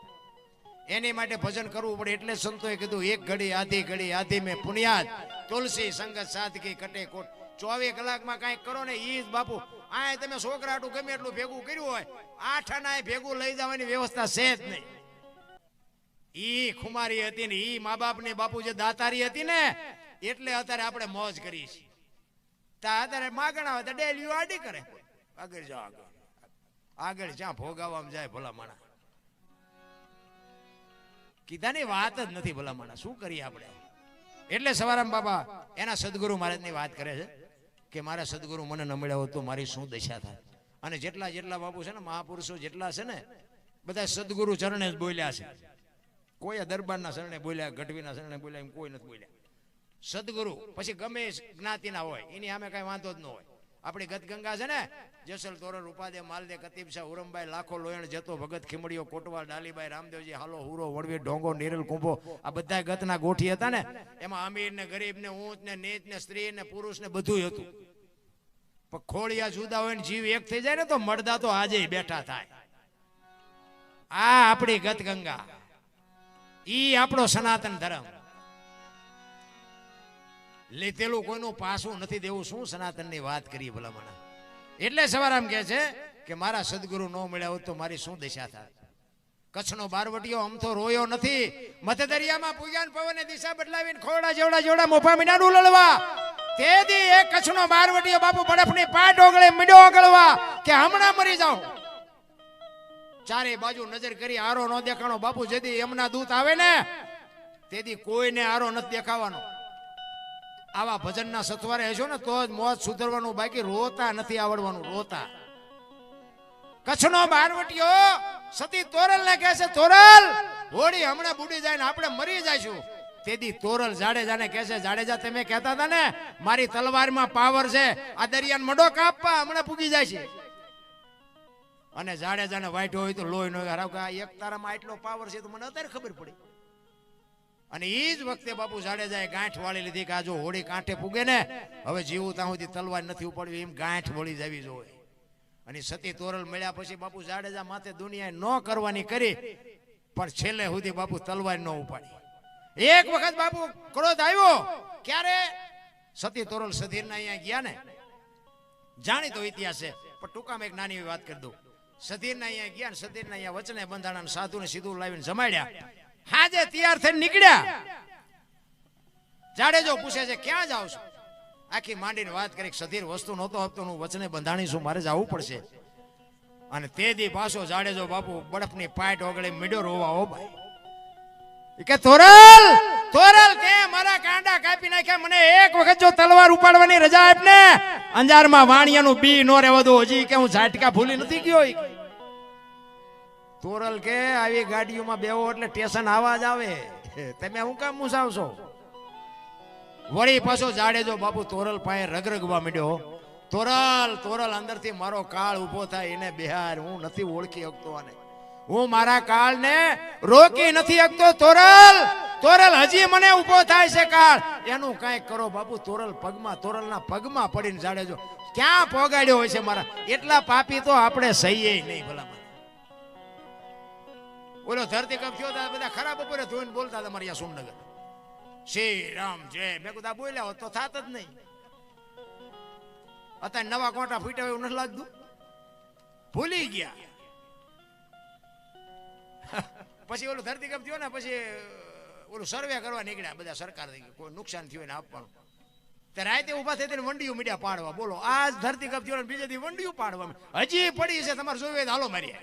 એની માટે ભજન કરવું પડે એટલે સંતોએ કીધું એક ઘડી આધી મેં પુણ્યાત તુલસી સંગત સાદગી કટે કોટ 24 કલાકમાં કાંઈક કરો ને ઈ જ બાપુ. આ તમે છોકરાટું ગમે એટલું ભેગું કર્યું હોય, 8 આના ભેગું લઈ જવાની વ્યવસ્થા છે જ નહીં. ઈ ખુમારી હતી ને ઈ મા બાપ ની બાપુ જે દાતારી હતી ને, એટલે અત્યારે આપણે મોજ કરી છીએ. અત્યારે માગણા હોય તો ડેલીઓ આડી કરે, આગળ જાઓ આગળ જ્યાં ભોગાવામાં જાય ભલા માણા. કીધાની વાત જ નથી ભલા માણા, શું કરીએ આપણે. એટલે સવારામ બાબા એના સદગુરુ મહારાજની વાત કરે છે કે મારા સદગુરુ મને ન મળ્યા હોત તો મારી શું દશા થાય. અને જેટલા જેટલા બાપુ છે ને, મહાપુરુષો જેટલા છે ને, બધા સદગુરુ ચરણે જ બોલ્યા છે. કોઈ દરબારના શરણે બોલ્યા, ગઢવીના શરણે બોલ્યા એમ કોઈ નથી બોલ્યા. સદગુરુ પછી ગમે જ્ઞાતિના હોય એની સામે કઈ વાંધો જ ન હોય. આપણી ગતગંગા છે ને, જેસલ તોરલ ઉપાદે માલદે કતીબ શાહ ઉરમભાઈ લાખો લોયણ જતો ભગત ખીમડીઓ કોટવાલ ડાલીબાઈ રામદેવજી હાલો હુરો વડવી ઢોંગો નીરલ કુંભો, આ બધા ગતના ગોઠી હતા ને. એમાં અમીર ને ગરીબ ને ઊંચ ને નીચ ને સ્ત્રી ને પુરુષ ને બધું હતું. પણ ખોળિયા જુદા હોય ને જીવ એક થઈ જાય ને તો મળદા તો આજે બેઠા થાય. આ આપણી ગતગંગા, ઈ આપણો સનાતન ધર્મ. લીધેલું કોઈનું પાછું નથી દેવું. શું સનાતનની વાત કરીએ ભલામણા. એટલે સવારામ કહે છે કે મારા સદગુરુ ન મળ્યા હોત તો મારી શું દશા થાય. કચ્છનો બારવટીયો અમથો રોયો નથી. મધદરિયામાં પૂગ્યાન પવને દિશા બદલાવીને ખોડા જેવડા જેવડા મોફા મીંડાનું લડવા. તેથી એક કચ્છનો બારવટીયો બાપુ બરફની પાટ ઓગળે મીંડો ઓગળવા કે હમણાં મરી જાઉં. ચારે બાજુ નજર કરી આરો ન દેખાણો બાપુ. જેથી એમના દૂત આવે ને તેથી કોઈને આરો નથી દેખાવાનો. આવા ભજનના સથવારે હશો ને તો જ મોત સુધરવાનું, બાકી રોતા નથી આવડવાનું. રોતા કચ્છનો બારવટીયો સતી તોરલ ને કહે છે, તોરલ હોડી હમણાં બુડી જાય ને આપણે મરી જઈશું. તેથી તોરલ જાડેજાને કહે છે, જાડેજા તમે કહેતા હતા ને મારી તલવારમાં પાવર છે, આ દરિયાને મડો કાપવા હમણાં પૂગી જાય છે. અને જાડેજાને વાઈટો હોય તો લોહી નો હરાવ કે એક તારામાં આટલો પાવર છે તો મને અત્યારે ખબર પડી. અને એ જ વખતે બાપુ જાડેજાએ ગાંઠ વાળી લીધી કે આ જો હોડી કાંઠે પૂગે ને હવે જીવું ત્યાં સુધી તલવાર નથી ઉપાડવી, એમ ગાંઠ વળી જવી જોઈએ. અને સતી તોરલ મળ્યા પછી બાપુ જાડેજા માથે દુનિયાએ ન કરવાની કરી, પણ છેલ્લે સુધી બાપુ તલવાર ન ઉપાડી. એક વખત બાપુ ક્રોધ આવ્યો. ક્યારે? સતી તોરલ સધીરના અહીંયા ગયા ને, જાણીતો ઇતિહાસ છે પણ ટૂંકામાં એક નાની વાત કરી દઉં. સધીરના અહીંયા ગયા ને સધીરના અહીંયા વચને બંધાણા, સાધુને સીધું લાવીને જમાડ્યા. હાજે તૈયાર થઈને નીકળ્યા. જાડેજો પૂછે છે ક્યાં જાવ છો? આખી માંડીને વાત કરી. સધીર વસ્તુ નહોતો આપતો, હું વચને બંધાણી છું, મારે જવું પડશે. અને તે દી પાછો જાડેજો બાપુ બરફની પાટ ઓગળી મીડો રોવા. ઓ ભાઈ કે તોરલ તોરલ તે મારા કાંડા કાપી નાખ્યા, મને એક વખત જો તલવાર ઉપાડવાની રજા આપ ને, અંજારમાં વાણિયાનું બી નો રહેવા દો. હજી કે હું ઝાટકા ભૂલી નથી ગયો. તોરલ કે આવી ગાડીઓમાં બેવો એટલે સ્ટેશન આવાજ આવે, તમે હું કામ મુસાવશો? વળી પાછો જાડેજો બાપુ તોરલ પાસે રગરગવા માંડ્યો. તોરલ તોરલ અંદરથી મારો કાળ ઉભો થાય એને બિહાર, હું નથી ઓળખી શકતો અને હું મારા કાળ ને રોકી નથી શકતો. તોરલ તોરલ હજી મને ઉભો થાય છે કાળ, એનું કાંઈક કરો બાપુ. તોરલ પગમાં, તોરલના પગમાં પડીને જાડેજો ક્યાં પોગાડ્યો હોય છે મારા. એટલા પાપી તો આપણે સહીએ નહીં ભલા. ઓલો ધરતી કપ થયો હતા, બધા ખરાબ બપોરે ધોઈને બોલતા હતા મારી સોમનગર, શ્રી રામ જય. મેં કીધું બોલ્યા હોત તો થાત જ નહીં. અત્યારે નવા કોટા ફૂટ્યા એવું નથી લાગતું, ભૂલી ગયા. પછી ઓલું ધરતી કપ થયો ને પછી ઓલું સર્વે કરવા નીકળ્યા બધા સરકાર, કોઈ નુકસાન થયું એને આપવાનું. ત્યારે રાતે ઉભા થઈ વંડીઓ મીડિયા પાડવા. બોલો આજ ધરતી કપ થયો બીજે દી વંડીઓ પાડવા હજી પડી છે. તમારે જોવે હાલો મારી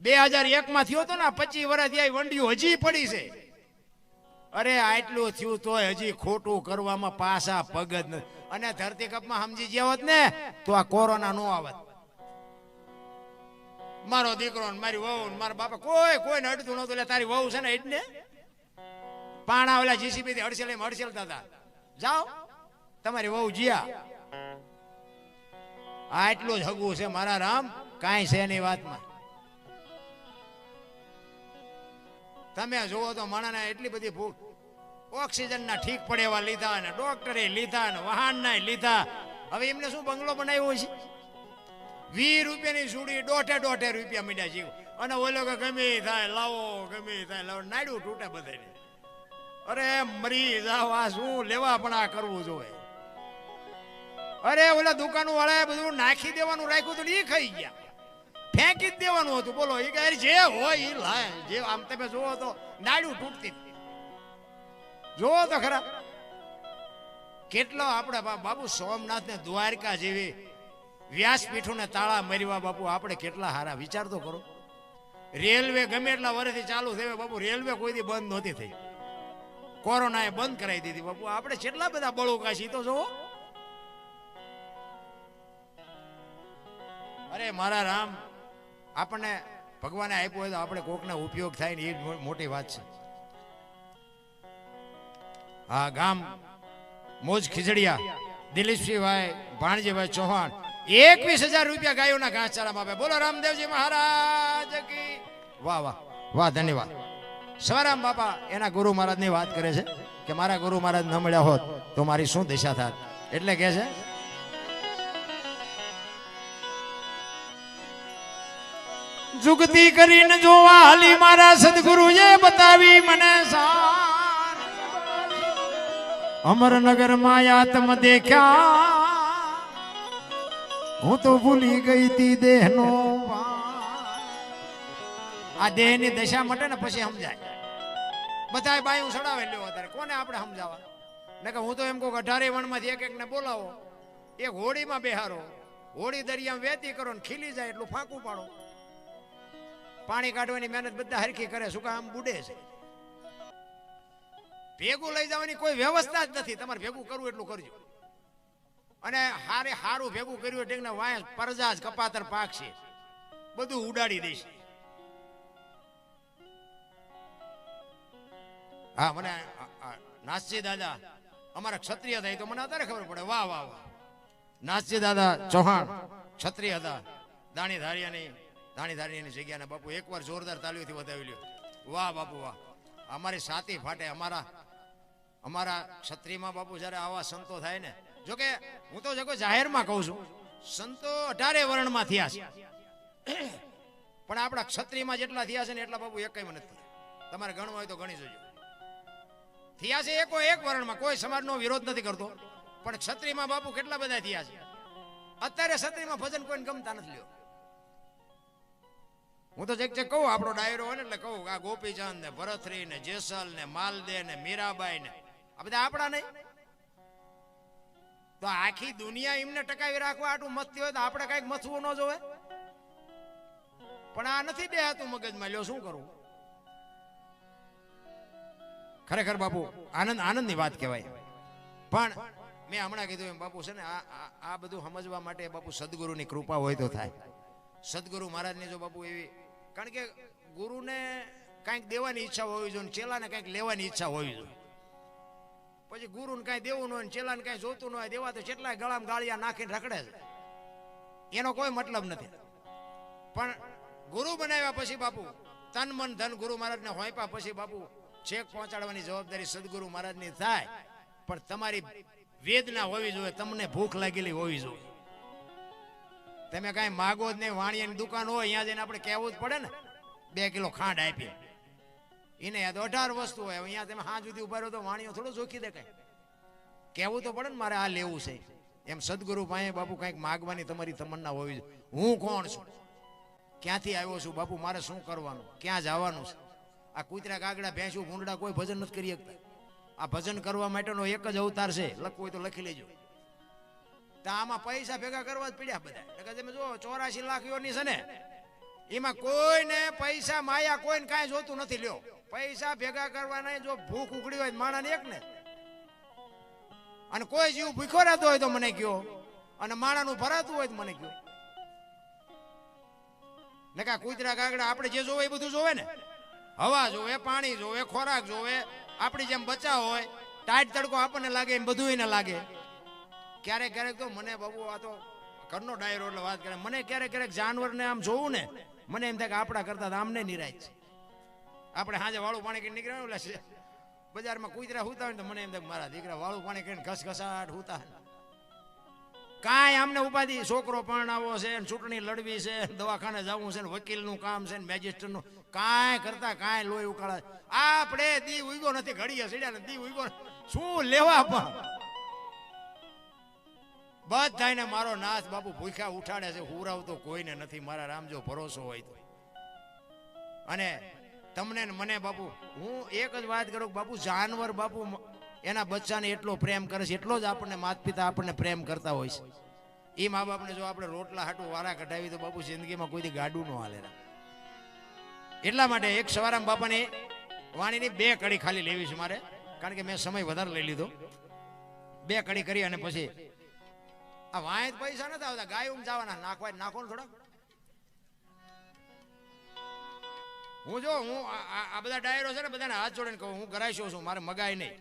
2001 માં થયો હતો ને, 25 વર્ષ થયા વંડીઓ હજી પડી છે. અરે આટલું થયું તોય હજી ખોટું કરવામાં પાછા પગ જ નથી. અને ધરતી કપમાં સમજી ગયા હોત ને તો આ કોરોના નો આવત. મારો દીકરો ને મારી વહુ ને મારા બાપા કોઈને અડતું નતું. એટલે તારી વહુ છે ને એટલે પાણા ઓલા જીસીબી થી હડસેલતા હતા. જાઓ તમારી વહુ જીયા. આટલું જ હગું છે મારા રામ, કાંઈ છે એની વાતમાં. તમે જોવો તો માણાને એટલી બધી ભૂખ. ઓક્સિજન ના ઠીક પડે એવા લીધા ને ડોક્ટરે લીધા ને વાહન ના લીધા. હવે એમને શું બંગલો બનાવ્યો છે? 20 રૂપિયાની સુડી 1.5 રૂપિયા મીડ્યા જીવ. અને ઓલો કે ગમે થાય લાવો, ગમે થાય લાવો, નાડ્યું તૂટે બધાને. અરે મરી જાવા શું લેવા પણ આ કરવું જોઈએ. અરે ઓલા દુકાન વાળાએ બધું નાખી દેવાનું રાખ્યું હતું, એ ખાઈ ગયા. ફેંકી જ દેવાનું હતું. બોલો એ કે જે હોય એ લાય. જે આમ તમે જોવો તો નાડું તૂટતી જોવો તો ખરા. કેટલો આપણે બાપુ સોમનાથ ને દ્વારકા જેવી વ્યાસપીઠું ને તાળા મરવા બાપુ આપણે કેટલા હારા. વિચાર તો કરો. રેલવે ગમે એટલા વર્ષથી ચાલુ થયો બાપુ, રેલવે કોઈથી બંધ નહોતી થઈ. કોરોનાએ બંધ કરાવી દીધી બાપુ. આપણે કેટલા બધા બળુકા છીએ તો જોવો. અરે મારા રામ, આપણને ભગવાને આપ્યું હોય તો આપણે કોકને ઉપયોગ થાય ને એ મોટી વાત છે. હા, ગામ મોજ ખીજડીયા, દિલીપસિંહભાઈ ભાણજીભાઈ ચૌહાણ 21,000 રૂપિયા ગાયોના ઘાસચારામાં આપે. બોલો રામદેવજી મહારાજ કી. વાહ વાહ વાહ, ધન્યવાદ. સવારામ બાપા એના ગુરુ મહારાજની વાત કરે છે કે મારા ગુરુ મહારાજ ન મળ્યા હોત તો મારી શું દિશા થાત. એટલે કે છે જુગતી કરીને જોવા હાલી મારા સદગુરુએ બતાવી મને સાર. અમરનગર માં આત્મ દેખ્યા હું તો ભૂલી ગઈ તી દેહનો. આ દેહની દશા મટે ને પછી સમજાય. બધાય બાયું સડાવે લ્યો અત્યારે કોને આપણે સમજાવવા. ને કે હું તો એમ કહું 18 વણમાંથી એક ને બોલાવો, એક હોળીમાં બેહારો, હોળી દરિયામાં વેતી કરો ને ખીલી જાય એટલું ફાંકું પાડો. પાણી કાઢવાની મહેનત બધા હરખી કરે, શું કામ બુડે છે. ભેગું લઈ જવાની કોઈ વ્યવસ્થા જ નથી. તમારે ભેગું કરવું એટલું કરજો. અને હારું ભેગું કર્યું એટલે વાય પરજાજ કપાતર પાક છે, બધું ઉડાડી દેશે. હા, મને નાસજી દાદા અમારા ક્ષત્રિય થાય તો મને અત્યારે ખબર પડે. વાહ વાહ વાહ. નાસજી દાદા ચૌહાણ ક્ષત્રિય હતા. દાણીધારીયાની જગ્યાને બાપુ એકવાર જોરદાર તાલીઓથી વધાવી લ્યો. વાહ બાપુ વાહ. અમારી સાતી ફાટે. અમારા ક્ષત્રિયમાં બાપુ જયારે આવા સંતો થાય ને, જોકે હું તો જગો જાહેરમાં કહું છું, સંતો 18 વર્ણમાં થયા છે, પણ આપણા ક્ષત્રિયમાં જેટલા થયા છે ને એટલા બાપુ એકમાં નથી. તમારે ગણવા હોય તો ગણી જોજો. થયા છે એકો એક વર્ણમાં, કોઈ સમાજનો વિરોધ નથી કરતો, પણ ક્ષત્રિયમાં બાપુ કેટલા બધા થયા છે. અત્યારે ક્ષત્રિયમાં ભજન કોઈને ગમતા નથી લ્યો. હું તો જે કહું આપણો ડાયરો હોય ને એટલે કહું આ ગોપીચંદ ને ભરતરી ને જેસલ ને માલદે ને મીરાબાઈ ને આ બધા આપણા નહીં. તો આખી દુનિયા એમને ટકાવી રાખવા આટલું મથતી હોય તો આપણે કઈક મથવું ન જોવે. પણ આ નથી બેહાતું મગજમાં. લ્યો શું કરવું. ખરેખર બાપુ આનંદની વાત કહેવાય. પણ મેં હમણાં કીધું એમ બાપુ છે ને આ બધું સમજવા માટે બાપુ સદગુરુની કૃપા હોય તો થાય. સદગુરુ મહારાજની જો બાપુ એવી, કારણ કે ગુરુને કંઈક દેવાની ઈચ્છા હોવી જોઈએ, ચેલાને કંઈક લેવાની ઈચ્છા હોવી જોઈએ. પછી ગુરુને કાંઈ દેવું ન હોય, ચેલાને કાંઈ જોતું ન હોય, દેવા તો કેટલાય ગળામાં ગાળિયા નાખીને રખડે છે, એનો કોઈ મતલબ નથી. પણ ગુરુ બનાવ્યા પછી બાપુ તન મન ધન ગુરુ મહારાજને હોંપ્યા પછી બાપુ છેક પહોંચાડવાની જવાબદારી સદગુરુ મહારાજની થાય. પણ તમારી વેદના હોવી જોઈએ, તમને ભૂખ લાગેલી હોવી જોઈએ. તમે કઈ માગો જ નહીં. વાણિયાની દુકાન હોય અહીંયા જઈને આપણે કહેવું જ પડે ને 2 કિલો ખાંડ આપીએ. એને યાદ 18 વસ્તુ હોય. અહીંયા તમે હાથ સુધી ઉભા રહ્યો તો વાણિયો થોડો જોખી દે. કઈ કહેવું તો પડે ને મારે આ લેવું છે. એમ સદગુરુ પાસે બાપુ કંઈક માગવાની તમારી તમન્ના હોવી જોઈએ. હું કોણ છું, ક્યાંથી આવ્યો છું બાપુ, મારે શું કરવાનું, ક્યાં જવાનું છે. આ કૂતરા કાગડા ભેંસું ભૂંડડા કોઈ ભજન નથી કરી શકતા. આ ભજન કરવા માટેનો એક જ અવતાર છે. લખવું હોય તો લખી લેજો. આમાં પૈસા ભેગા કરવા જ પડ્યા બધા. તમે જો 84 લાખીઓની છે ને, એમાં કોઈને પૈસા માયા કોઈને કાંઈ જોતું નથી. લ્યો પૈસા ભેગા કરવાના, જો ભૂખ ઉખડી હોય માણાને એક ને, અને કોઈ જીવ ભૂખ્યો રહેતો હોય તો મને કયો, અને માણાનું ભરાતું હોય તો મને કયો. ને કા કૂતરા કાગડા આપણે જે જોવે એ બધું જોવે ને. હવા જોવે, પાણી જોવે, ખોરાક જોવે. આપણી જેમ બચાવ હોય, ટાઈટ તડકો આપણને લાગે એમ બધું એને લાગે. ક્યારેક ક્યારેક તો મને બાબુ આ તો ઘરનો ડાયરો એટલે વાત કરે, મને ક્યારેક જાનવરને આમ જોવું ને મને એમ થાય કે આપણા કરતા આમને નિરાય છે. આપણે સાંજે વાળું પાણી કરીને નીકળ્યા એટલે બજારમાં કૂતરા હુતા હોય તો મને એમ થાય મારા દીકરા વાળું પાણી કરીને ઘસઘસાટ હુતા. કાંઈ આમને ઉપાધિ છોકરો પરણાવો છે, ચૂંટણી લડવી છે, દવાખાને જવું છે, વકીલનું કામ છે, મેજિસ્ટ્રેટનું કાંઈ કરતા કાંઈ લોહી ઉકાળે. આપણે દી ઉગ્યો નથી, ઘડીએ સીડ્યા ને દી ઉગ્યો શું લેવા પણ બધાને મારો નાથ બાપુ ભૂખ્યા ઉઠાડે છે, હુરાવતો કોઈને નથી. મારા રામ જો ભરોસો હોય તો. અને તમને ને મને બાપુ હું એક જ વાત કરું, બાપુ જાનવર બાપુ એના બચ્ચાને એટલો પ્રેમ કરે છે, એટલો જ આપણને માતા પિતા આપણને પ્રેમ કરતા હોય છે. એ મા બાપને જો આપણે રોટલા હાટું વારા કઢાવી તો બાપુ જિંદગીમાં કોઈથી ગાડું ન હાલે. એટલા માટે એક સવારામ બાપાની વાણીની 2 કડી ખાલી લેવી છે મારે, કારણ કે મેં સમય વધારે લઈ લીધો. 2 કડી કરી અને પછી આ વાંય પૈસા નથી આવતા, ગાયું જવાના નાખવા નાખો ને થોડા. હું આ બધા ડાયરો છે ને બધાને હાથ જોડીને કહું, હું કરાઈશો છું, મારે મગાય નહીં,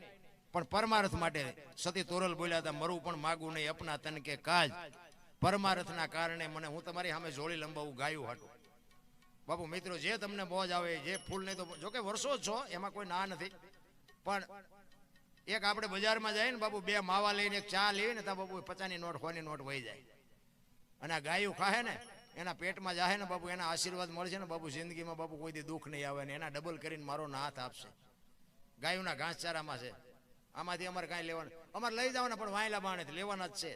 પણ પરમાર્થ માટે સતી તોરલ બોલ્યા હતા, મરું પણ માગું નહીં અપના તન કે કાજ. પરમાર્થના કારણે મને હું તમારી સામે જોડી લંબાવું ગાયું હાટું. બાપુ મિત્રો જે તમને મોજ આવે, જે ફૂલ નહીં તો જોકે વર્ષો જ છો એમાં કોઈ ના નથી, પણ એક આપણે બજારમાં જાય ને બાપુ 2 માવા લઈને એક ચા લેવી ને ત્યાં બાપુ 50ની નોટ 100ની નોટ વહી જાય. અને આ ગાયું ખાહે ને એના પેટમાં જાહે ને બાપુ એના આશીર્વાદ મળશે ને બાપુ જિંદગીમાં બાપુ કોઈ દી દુઃખ નહીં આવે ને એના ડબલ કરીને મારો નાથ આપશે. ગાયુંના ઘાસચારામાં છે, આમાંથી અમારે કાંઈ લેવાનું, અમારે લઈ જવાના પણ વાયલા બાણે લેવાના જ છે.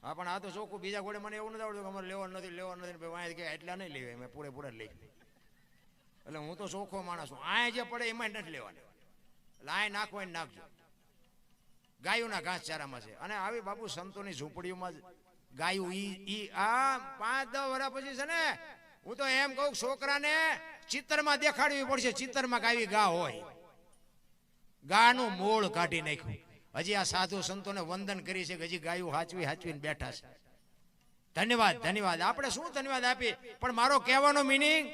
હા પણ આ તો ચોખ્ખું, બીજા ઘોડે મને એવું નથી આવડતું કે અમારે લેવાનું નથી વાય કે એટલા નહીં લેવાય, મેં પૂરેપૂરા લઈ. એટલે હું તો ચોખ્ખો માણસ છું, આ જે પડે એમાં નથી લેવાના, એટલે આ નાખવા નાખજો. ગાયુંના ઘાસચારામાં છે. અને આવી બાપુ સંતોની ઝૂંપડીઓમાં ગાયું ઈ આ 5-10 વર્ષ પછી છે ને, હું તો એમ કહું છોકરાને ચિત્રમાં દેખાડવી પડશે, ચિત્રમાં કાવી ગા હોય. ગાનું મૂળ કાઢી નાખ્યું. હજી આ સાધુ સંતોને વંદન કરી છે કે હજી ગાયું હાચવીને બેઠા છે. ધન્યવાદ. આપણે શું ધન્યવાદ આપી, પણ મારો કહેવાનો મિનિંગ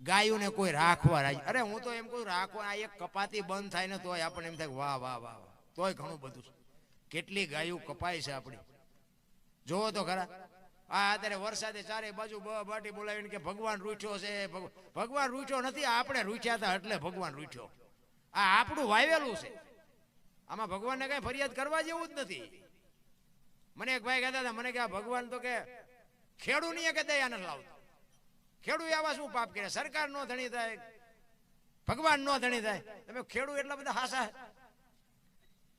ગાયુંને કોઈ રાખવા રાજી. અરે હું તો એમ કહું રાખવા, આ એક કપાતી બંધ થાય ને તોય આપણને એમ થાય વાહ વાહ વાહ, તોય ઘણું બધું. કેટલી ગાયું કપાય છે આપણી, જોવો તો ખરા. આ અત્યારે વરસાદે ચારે બાજુ બાટી બોલાવીને કે ભગવાન રૂઠ્યો છે. ભગવાન રૂઠ્યો નથી, આપણે રૂઠ્યા હતા એટલે ભગવાન રૂઠ્યો. આ આપણું વાવેલું છે, આમાં ભગવાનને કઈ ફરિયાદ કરવા જેવું જ નથી. મને એક ભાઈ કહેતા હતા, મને કે આ ભગવાન તો કે ખેડૂ નહીં કે દયા નથી લાવતો. ખેડૂ આવા શું પાપ કરે, સરકાર નો ધણી થાય, ભગવાન નો ધણી થાય. તમે ખેડૂ એટલા બધા હાસા.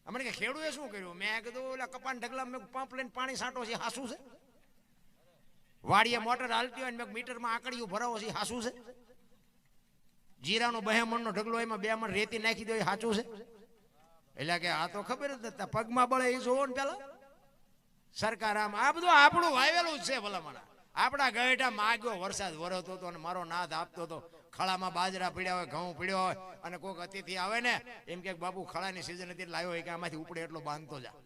અમને કે ખેડૂએ શું કર્યું? મેં કીધું ઓલા કપાન ઢગલા મેં પંપ લઈને પાણી છાંટો છે, હાસું છે? વાડીએ મોટર હાલતી હોય ને મીટરમાં આંકડીઓ ભરાવો છે, હાસું છે? જીરાનો 2 મણનો ઢગલો એમાં 2 મણ રેતી નાખી દો, સાચું છે? એટલે કે આ તો ખબર જ નથી, પગમાં બળે એ જોવો ને પેલા. સરકાર આમ આ બધું આપણું વાવેલું જ છે ભલામણ. આપણા ગઢા માગ્યો વરસાદ વરસતો હતો અને મારો નાથ આપતો હતો. ખળામાં બાજરા પીડ્યા હોય, ઘઉં પીડ્યો હોય, અને કોઈક અતિથિ આવે ને એમ કે બાપુ ખળાની સિઝન હતી લાવ્યો હોય કે આમાંથી ઉપડે એટલો બાંધતો જા.